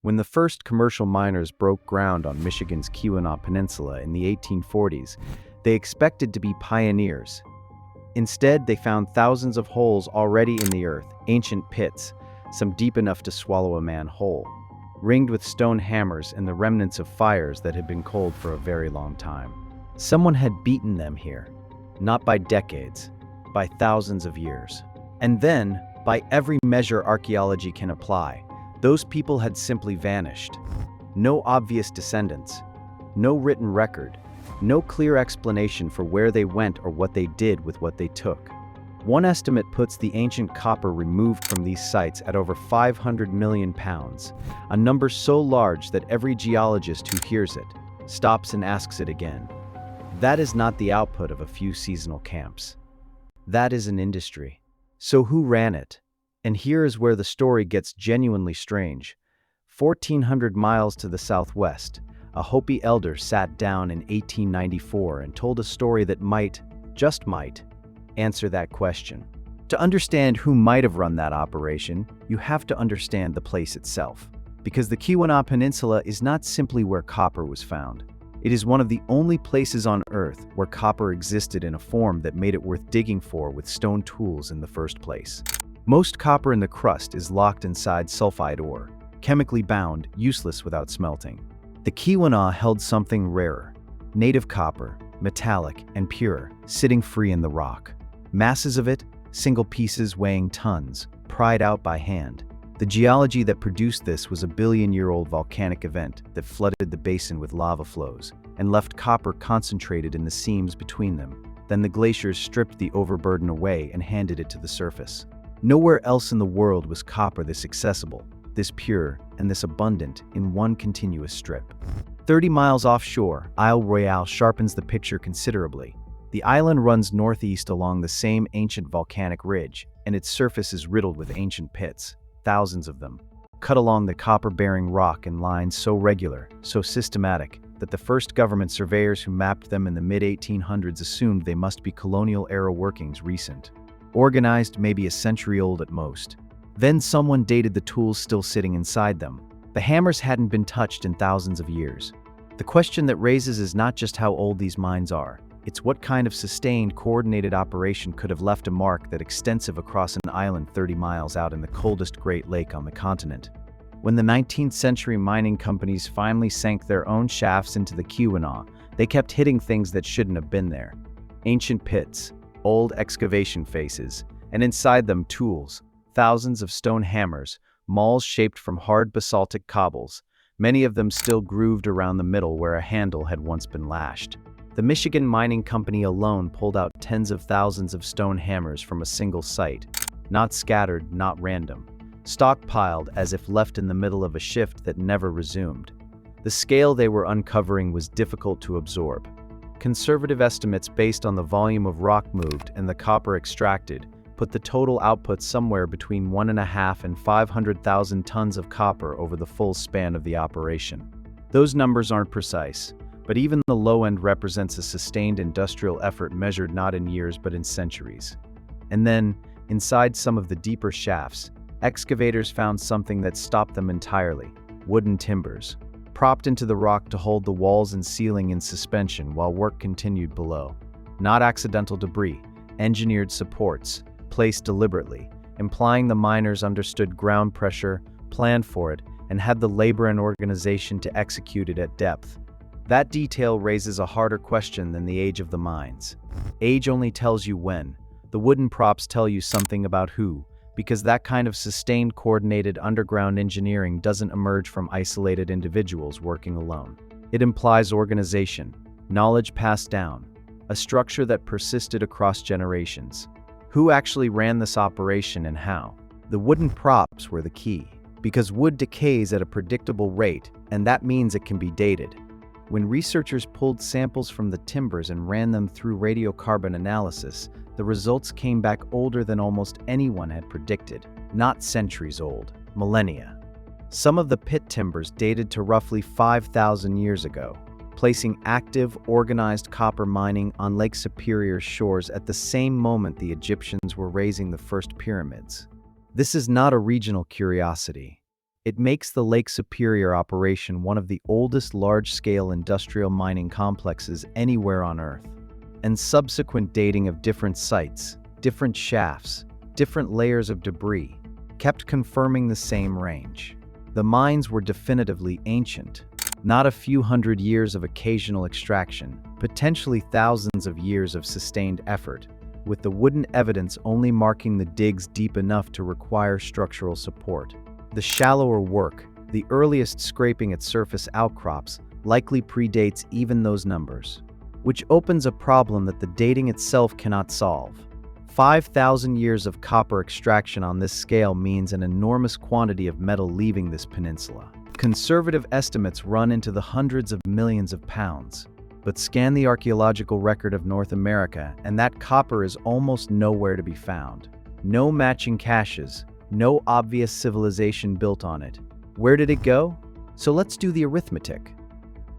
When the first commercial miners broke ground on Michigan's Keweenaw Peninsula in the 1840s, they expected to be pioneers. Instead, they found thousands of holes already in the earth, ancient pits, some deep enough to swallow a man whole, ringed with stone hammers and the remnants of fires that had been cold for a very long time. Someone had beaten them here, not by decades, by thousands of years. And then, by every measure archaeology can apply, those people had simply vanished. No obvious descendants, no written record, no clear explanation for where they went or what they did with what they took. One estimate puts the ancient copper removed from these sites at over 500 million pounds, a number so large that every geologist who hears it stops and asks it again. That is not the output of a few seasonal camps. That is an industry. So who ran it? And here is where the story gets genuinely strange. 1,400 miles to the southwest, a Hopi elder sat down in 1894 and told a story that might, just might, answer that question. To understand who might have run that operation, you have to understand the place itself. Because the Keweenaw Peninsula is not simply where copper was found. It is one of the only places on Earth where copper existed in a form that made it worth digging for with stone tools in the first place. Most copper in the crust is locked inside sulfide ore, chemically bound, useless without smelting. The Keweenaw held something rarer, native copper, metallic and pure, sitting free in the rock. Masses of it, single pieces weighing tons, pried out by hand. The geology that produced this was a billion-year-old volcanic event that flooded the basin with lava flows and left copper concentrated in the seams between them. Then the glaciers stripped the overburden away and handed it to the surface. Nowhere else in the world was copper this accessible, this pure, and this abundant in one continuous strip. 30 miles offshore, Isle Royale sharpens the picture considerably. The island runs northeast along the same ancient volcanic ridge, and its surface is riddled with ancient pits, thousands of them, cut along the copper-bearing rock in lines so regular, so systematic, that the first government surveyors who mapped them in the mid-1800s assumed they must be colonial-era workings recent, organized maybe a century old at most. Then someone dated the tools still sitting inside them. The hammers hadn't been touched in thousands of years. The question that raises is not just how old these mines are, it's what kind of sustained, coordinated operation could have left a mark that extensive across an island 30 miles out in the coldest Great Lake on the continent. When the 19th century mining companies finally sank their own shafts into the Keweenaw, they kept hitting things that shouldn't have been there. Ancient pits, old excavation faces, and inside them tools, thousands of stone hammers, mauls shaped from hard basaltic cobbles, many of them still grooved around the middle where a handle had once been lashed. The Michigan Mining Company alone pulled out tens of thousands of stone hammers from a single site, not scattered, not random, stockpiled as if left in the middle of a shift that never resumed. The scale they were uncovering was difficult to absorb. Conservative estimates based on the volume of rock moved and the copper extracted put the total output somewhere between 1.5 and 500,000 tons of copper over the full span of the operation. Those numbers aren't precise, but even the low end represents a sustained industrial effort measured not in years but in centuries. And then, inside some of the deeper shafts, excavators found something that stopped them entirely: wooden timbers, propped into the rock to hold the walls and ceiling in suspension while work continued below. Not accidental debris, engineered supports, placed deliberately, implying the miners understood ground pressure, planned for it, and had the labor and organization to execute it at depth. That detail raises a harder question than the age of the mines. Age only tells you when. The wooden props tell you something about who, because that kind of sustained, coordinated underground engineering doesn't emerge from isolated individuals working alone. It implies organization, knowledge passed down, a structure that persisted across generations. Who actually ran this operation and how? The wooden props were the key, because wood decays at a predictable rate, and that means it can be dated. When researchers pulled samples from the timbers and ran them through radiocarbon analysis, the results came back older than almost anyone had predicted. Not centuries old, millennia. Some of the pit timbers dated to roughly 5,000 years ago, placing active, organized copper mining on Lake Superior's shores at the same moment the Egyptians were raising the first pyramids. This is not a regional curiosity. It makes the Lake Superior operation one of the oldest large-scale industrial mining complexes anywhere on Earth. And subsequent dating of different sites, different shafts, different layers of debris, kept confirming the same range. The mines were definitively ancient. Not a few hundred years of occasional extraction, potentially thousands of years of sustained effort, with the wooden evidence only marking the digs deep enough to require structural support. The shallower work, the earliest scraping at surface outcrops, likely predates even those numbers, which opens a problem that the dating itself cannot solve. 5,000 years of copper extraction on this scale means an enormous quantity of metal leaving this peninsula. Conservative estimates run into the hundreds of millions of pounds. But scan the archaeological record of North America, and that copper is almost nowhere to be found. No matching caches, no obvious civilization built on it. Where did it go? So let's do the arithmetic.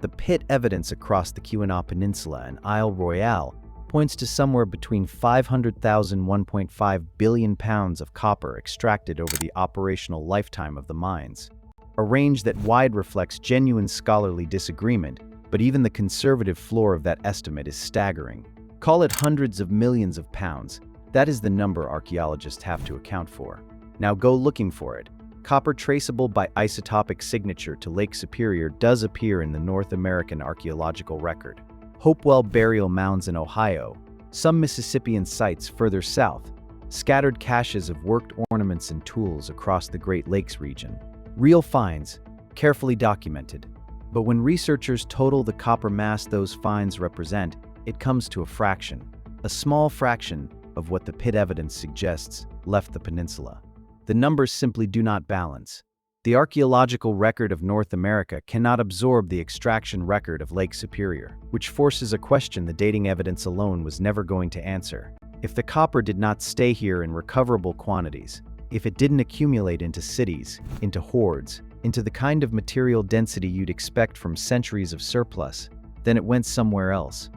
The pit evidence across the Keweenaw Peninsula and Isle Royale points to somewhere between 500,000 and 1.5 billion pounds of copper extracted over the operational lifetime of the mines. A range that wide reflects genuine scholarly disagreement, but even the conservative floor of that estimate is staggering. Call it hundreds of millions of pounds. That is the number archaeologists have to account for. Now go looking for it. Copper traceable by isotopic signature to Lake Superior does appear in the North American archaeological record. Hopewell burial mounds in Ohio, some Mississippian sites further south, scattered caches of worked ornaments and tools across the Great Lakes region. Real finds, carefully documented. But when researchers total the copper mass those finds represent, it comes to a small fraction of what the pit evidence suggests left the peninsula. The numbers simply do not balance. The archaeological record of North America cannot absorb the extraction record of Lake Superior, which forces a question the dating evidence alone was never going to answer. If the copper did not stay here in recoverable quantities, if it didn't accumulate into cities, into hoards, into the kind of material density you'd expect from centuries of surplus, then it went somewhere else.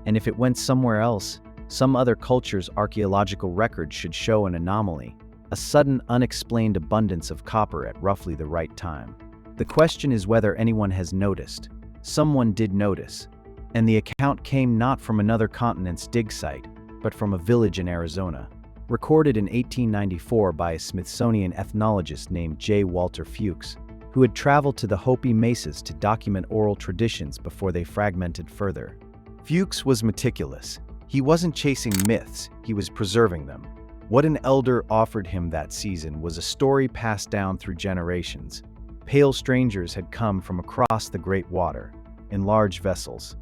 And if it went somewhere else, some other culture's archaeological record should show an anomaly, a sudden unexplained abundance of copper at roughly the right time. The question is whether anyone has noticed. Someone did notice, and the account came not from another continent's dig site, but from a village in Arizona. Recorded in 1894 by a Smithsonian ethnologist named J. Walter Fuchs, who had traveled to the Hopi mesas to document oral traditions before they fragmented further. Fuchs was meticulous. He wasn't chasing myths, he was preserving them. What an elder offered him that season was a story passed down through generations. Pale strangers had come from across the great water, in large vessels.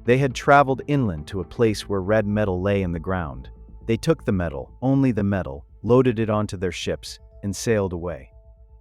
They had traveled inland to a place where red metal lay in the ground. They took the metal, only the metal, loaded it onto their ships, and sailed away.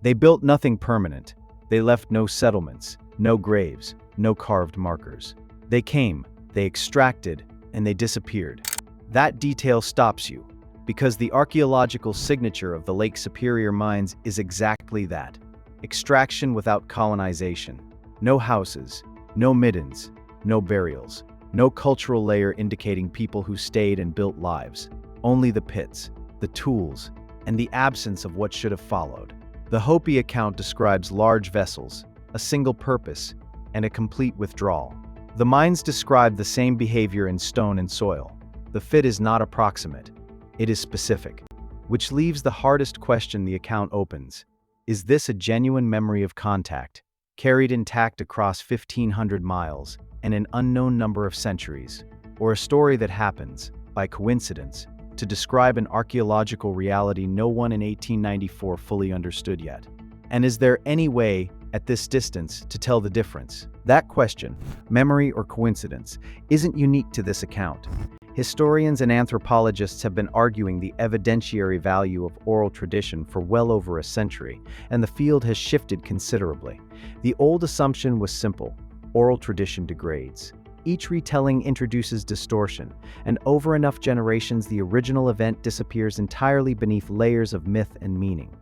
They built nothing permanent. They left no settlements, no graves, no carved markers. They came, they extracted, and they disappeared. That detail stops you, because the archaeological signature of the Lake Superior mines is exactly that. Extraction without colonization. No houses, no middens, no burials, no cultural layer indicating people who stayed and built lives. Only the pits, the tools, and the absence of what should have followed. The Hopi account describes large vessels, a single purpose, and a complete withdrawal. The mines describe the same behavior in stone and soil. The fit is not approximate, it is specific, which leaves the hardest question the account opens. Is this a genuine memory of contact, carried intact across 1,500 miles and an unknown number of centuries, or a story that happens, by coincidence, to describe an archaeological reality no one in 1894 fully understood yet? And is there any way, at this distance, to tell the difference? That question, memory or coincidence, isn't unique to this account. Historians and anthropologists have been arguing the evidentiary value of oral tradition for well over a century, and the field has shifted considerably. The old assumption was simple: oral tradition degrades. Each retelling introduces distortion, and over enough generations the original event disappears entirely beneath layers of myth and meaning.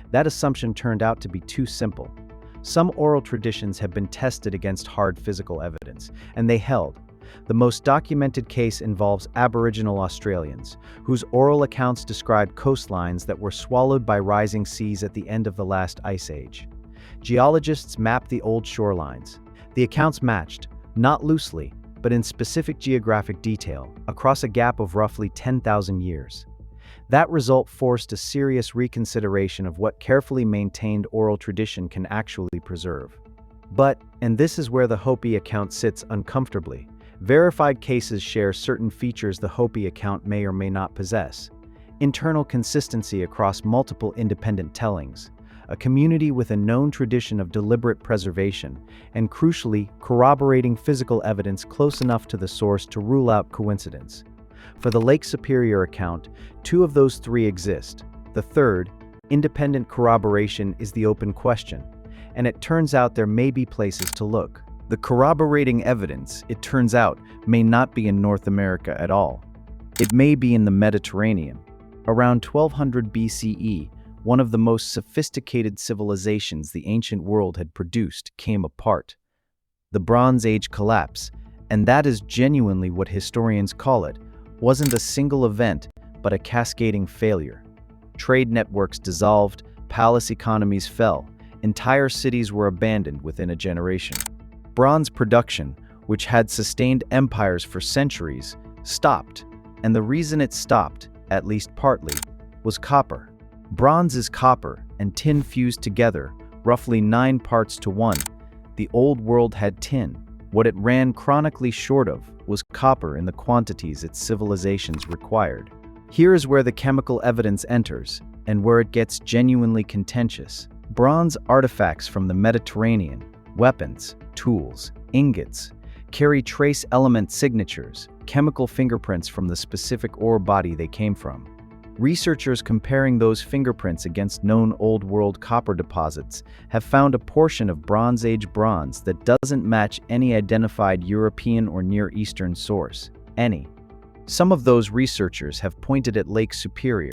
That assumption turned out to be too simple. Some oral traditions have been tested against hard physical evidence, and they held. The most documented case involves Aboriginal Australians, whose oral accounts described coastlines that were swallowed by rising seas at the end of the last ice age. Geologists mapped the old shorelines. The accounts matched, not loosely, but in specific geographic detail, across a gap of roughly 10,000 years. That result forced a serious reconsideration of what carefully maintained oral tradition can actually preserve. But, and this is where the Hopi account sits uncomfortably, verified cases share certain features the Hopi account may or may not possess. Internal consistency across multiple independent tellings, a community with a known tradition of deliberate preservation, and crucially, corroborating physical evidence close enough to the source to rule out coincidence. For the Lake Superior account, two of those three exist. The third, independent corroboration, is the open question, and it turns out there may be places to look. The corroborating evidence, it turns out, may not be in North America at all. It may be in the Mediterranean. Around 1200 BCE, one of the most sophisticated civilizations the ancient world had produced came apart. The Bronze Age collapse, and that is genuinely what historians call it, wasn't a single event, but a cascading failure. Trade networks dissolved, palace economies fell, entire cities were abandoned within a generation. Bronze production, which had sustained empires for centuries, stopped, and the reason it stopped, at least partly, was copper. Bronze is copper and tin fused together, roughly 9 parts to 1. The old world had tin. What it ran chronically short of was copper in the quantities its civilizations required. Here is where the chemical evidence enters, and where it gets genuinely contentious. Bronze artifacts from the Mediterranean, weapons, tools, ingots, carry trace element signatures, chemical fingerprints from the specific ore body they came from. Researchers comparing those fingerprints against known Old World copper deposits have found a portion of Bronze Age bronze that doesn't match any identified European or Near Eastern source. Some of those researchers have pointed at Lake Superior.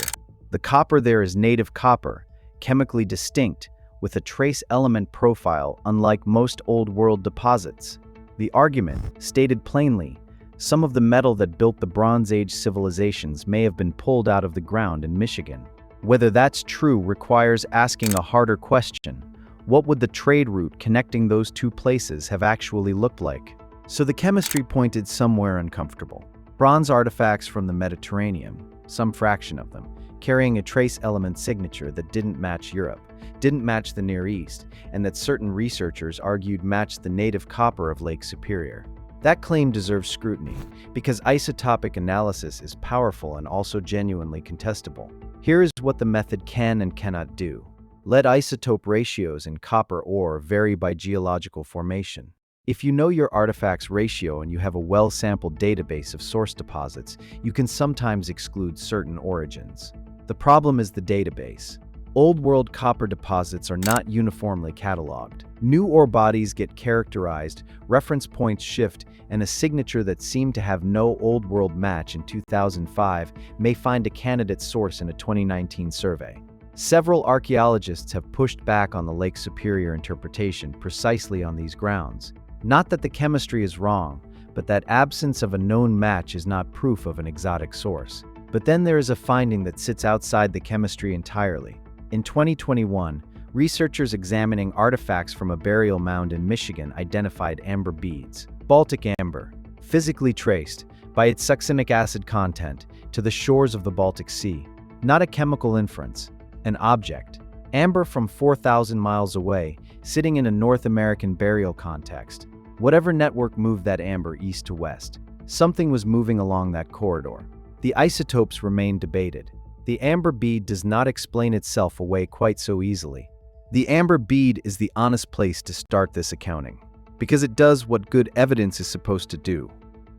The copper there is native copper, chemically distinct, with a trace element profile unlike most Old World deposits. The argument, stated plainly, some of the metal that built the Bronze Age civilizations may have been pulled out of the ground in Michigan. Whether that's true requires asking a harder question. What would the trade route connecting those two places have actually looked like? So the chemistry pointed somewhere uncomfortable. Bronze artifacts from the Mediterranean, some fraction of them, carrying a trace element signature that didn't match Europe, didn't match the Near East, and that certain researchers argued matched the native copper of Lake Superior. That claim deserves scrutiny, because isotopic analysis is powerful and also genuinely contestable. Here is what the method can and cannot do. Let isotope ratios in copper ore vary by geological formation. If you know your artifact's ratio and you have a well-sampled database of source deposits, you can sometimes exclude certain origins. The problem is the database. Old World copper deposits are not uniformly cataloged. New ore bodies get characterized, reference points shift, and a signature that seemed to have no Old World match in 2005 may find a candidate source in a 2019 survey. Several archaeologists have pushed back on the Lake Superior interpretation precisely on these grounds. Not that the chemistry is wrong, but that absence of a known match is not proof of an exotic source. But then there is a finding that sits outside the chemistry entirely. In 2021, researchers examining artifacts from a burial mound in Michigan identified amber beads, Baltic amber, physically traced, by its succinic acid content, to the shores of the Baltic Sea. Not a chemical inference, an object. Amber from 4,000 miles away, sitting in a North American burial context. Whatever network moved that amber east to west, something was moving along that corridor. The isotopes remain debated. The amber bead does not explain itself away quite so easily. The amber bead is the honest place to start this accounting, because it does what good evidence is supposed to do.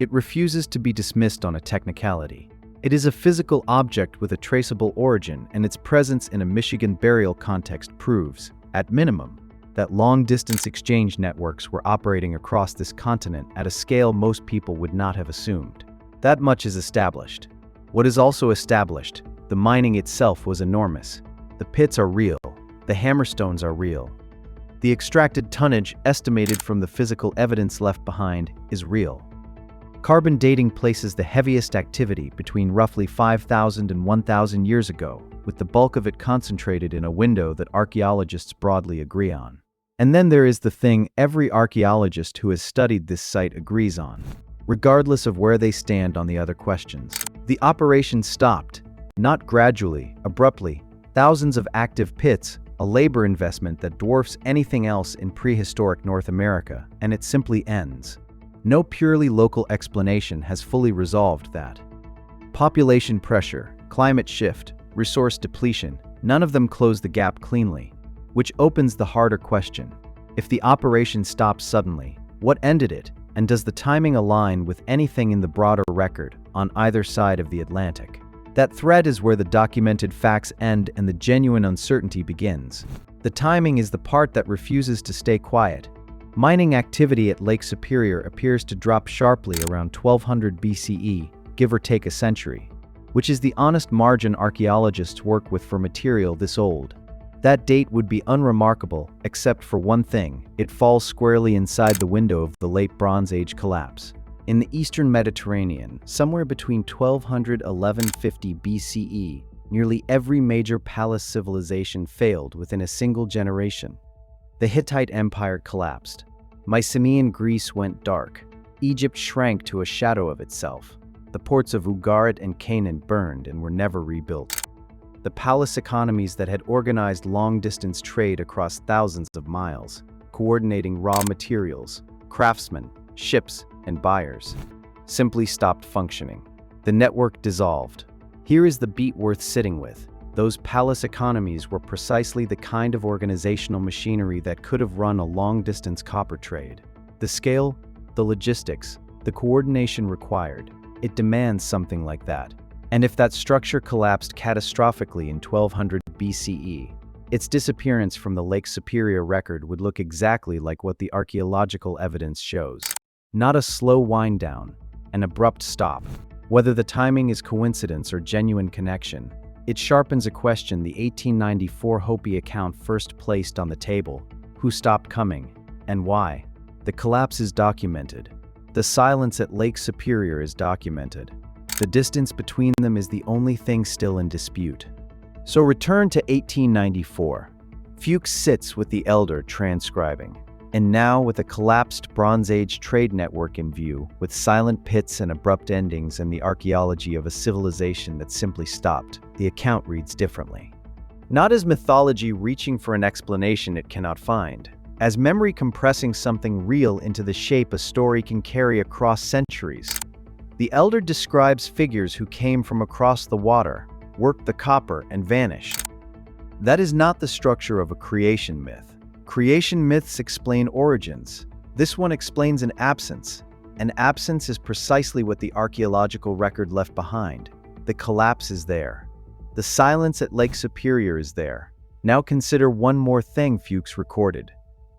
It refuses to be dismissed on a technicality. It is a physical object with a traceable origin, and its presence in a Michigan burial context proves, at minimum, that long-distance exchange networks were operating across this continent at a scale most people would not have assumed. That much is established. What is also established, the mining itself was enormous. The pits are real. The hammerstones are real. The extracted tonnage estimated from the physical evidence left behind is real. Carbon dating places the heaviest activity between roughly 5,000 and 1,000 years ago, with the bulk of it concentrated in a window that archaeologists broadly agree on. And then there is the thing every archaeologist who has studied this site agrees on, regardless of where they stand on the other questions. The operation stopped, not gradually, abruptly. Thousands of active pits, a labor investment that dwarfs anything else in prehistoric North America, and it simply ends. No purely local explanation has fully resolved that. Population pressure, climate shift, resource depletion, none of them close the gap cleanly, which opens the harder question. If the operation stopped suddenly, what ended it, and does the timing align with anything in the broader record on either side of the Atlantic? That thread is where the documented facts end and the genuine uncertainty begins. The timing is the part that refuses to stay quiet. Mining activity at Lake Superior appears to drop sharply around 1200 BCE, give or take a century, which is the honest margin archaeologists work with for material this old. That date would be unremarkable, except for one thing: it falls squarely inside the window of the Late Bronze Age collapse. In the eastern Mediterranean, somewhere between 1200 and 1150 BCE, nearly every major palace civilization failed within a single generation. The Hittite Empire collapsed. Mycenaean Greece went dark. Egypt shrank to a shadow of itself. The ports of Ugarit and Canaan burned and were never rebuilt. The palace economies that had organized long-distance trade across thousands of miles, coordinating raw materials, craftsmen, ships, and buyers, simply stopped functioning. The network dissolved. Here is the beat worth sitting with. Those palace economies were precisely the kind of organizational machinery that could have run a long-distance copper trade. The scale, the logistics, the coordination required, it demands something like that. And if that structure collapsed catastrophically in 1200 BCE, its disappearance from the Lake Superior record would look exactly like what the archaeological evidence shows. Not a slow wind down, an abrupt stop. Whether the timing is coincidence or genuine connection, it sharpens a question the 1894 Hopi account first placed on the table: who stopped coming, and why? The collapse is documented. The silence at Lake Superior is documented. The distance between them is the only thing still in dispute. So return to 1894. Fuchs sits with the elder transcribing. And now, with a collapsed Bronze Age trade network in view, with silent pits and abrupt endings and the archaeology of a civilization that simply stopped, the account reads differently. Not as mythology reaching for an explanation it cannot find, as memory compressing something real into the shape a story can carry across centuries. The elder describes figures who came from across the water, worked the copper, and vanished. That is not the structure of a creation myth. Creation myths explain origins. This one explains an absence. An absence is precisely what the archaeological record left behind. The collapse is there. The silence at Lake Superior is there. Now consider one more thing Fuchs recorded: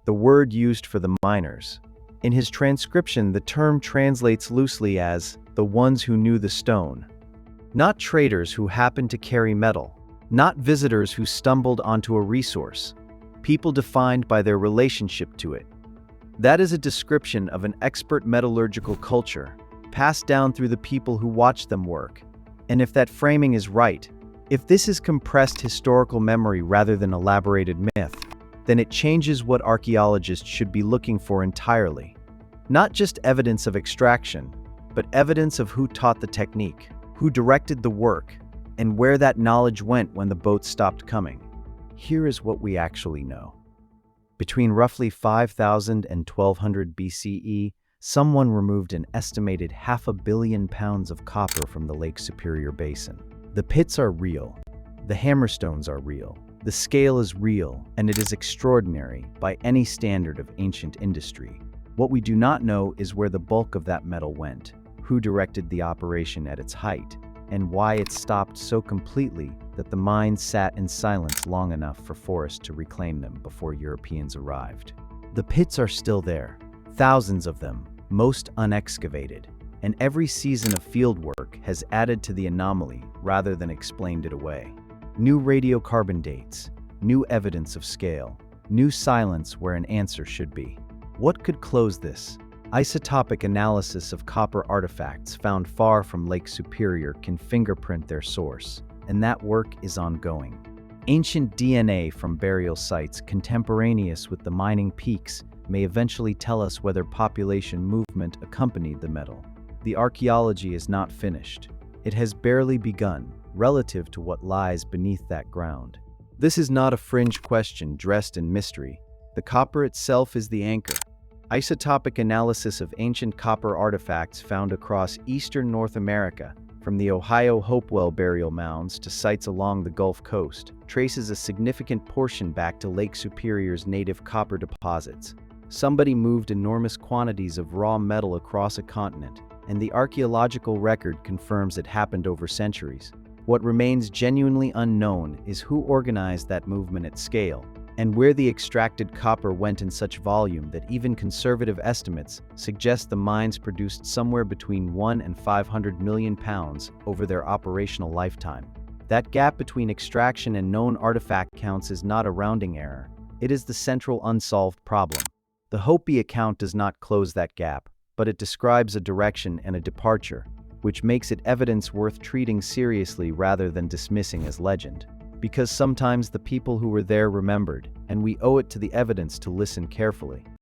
the word used for the miners. In his transcription, the term translates loosely as the ones who knew the stone. Not traders who happened to carry metal. Not visitors who stumbled onto a resource. People defined by their relationship to it. That is a description of an expert metallurgical culture, passed down through the people who watched them work. And if that framing is right, if this is compressed historical memory rather than elaborated myth, then it changes what archaeologists should be looking for entirely. Not just evidence of extraction, but evidence of who taught the technique, who directed the work, and where that knowledge went when the boat stopped coming. Here is what we actually know. Between roughly 5000 and 1200 BCE, someone removed an estimated 500 million pounds of copper from the Lake Superior Basin. The pits are real. The hammerstones are real. The scale is real, and it is extraordinary by any standard of ancient industry. What we do not know is where the bulk of that metal went, who directed the operation at its height, and why it stopped so completely that the mines sat in silence long enough for forests to reclaim them before Europeans arrived. The pits are still there, thousands of them, most unexcavated, and every season of fieldwork has added to the anomaly rather than explained it away. New radiocarbon dates, new evidence of scale, new silence where an answer should be. What could close this? Isotopic analysis of copper artifacts found far from Lake Superior can fingerprint their source, and that work is ongoing. Ancient DNA from burial sites contemporaneous with the mining peaks may eventually tell us whether population movement accompanied the metal. The archaeology is not finished. It has barely begun, relative to what lies beneath that ground. This is not a fringe question dressed in mystery. The copper itself is the anchor. Isotopic analysis of ancient copper artifacts found across eastern North America, from the Ohio Hopewell burial mounds to sites along the Gulf Coast, traces a significant portion back to Lake Superior's native copper deposits. Somebody moved enormous quantities of raw metal across a continent, and the archaeological record confirms it happened over centuries. What remains genuinely unknown is who organized that movement at scale, and where the extracted copper went in such volume that even conservative estimates suggest the mines produced somewhere between 1 and 500 million pounds over their operational lifetime. That gap between extraction and known artifact counts is not a rounding error. It is the central unsolved problem. The Hopi account does not close that gap, but it describes a direction and a departure, which makes it evidence worth treating seriously rather than dismissing as legend. Because sometimes the people who were there remembered, and we owe it to the evidence to listen carefully.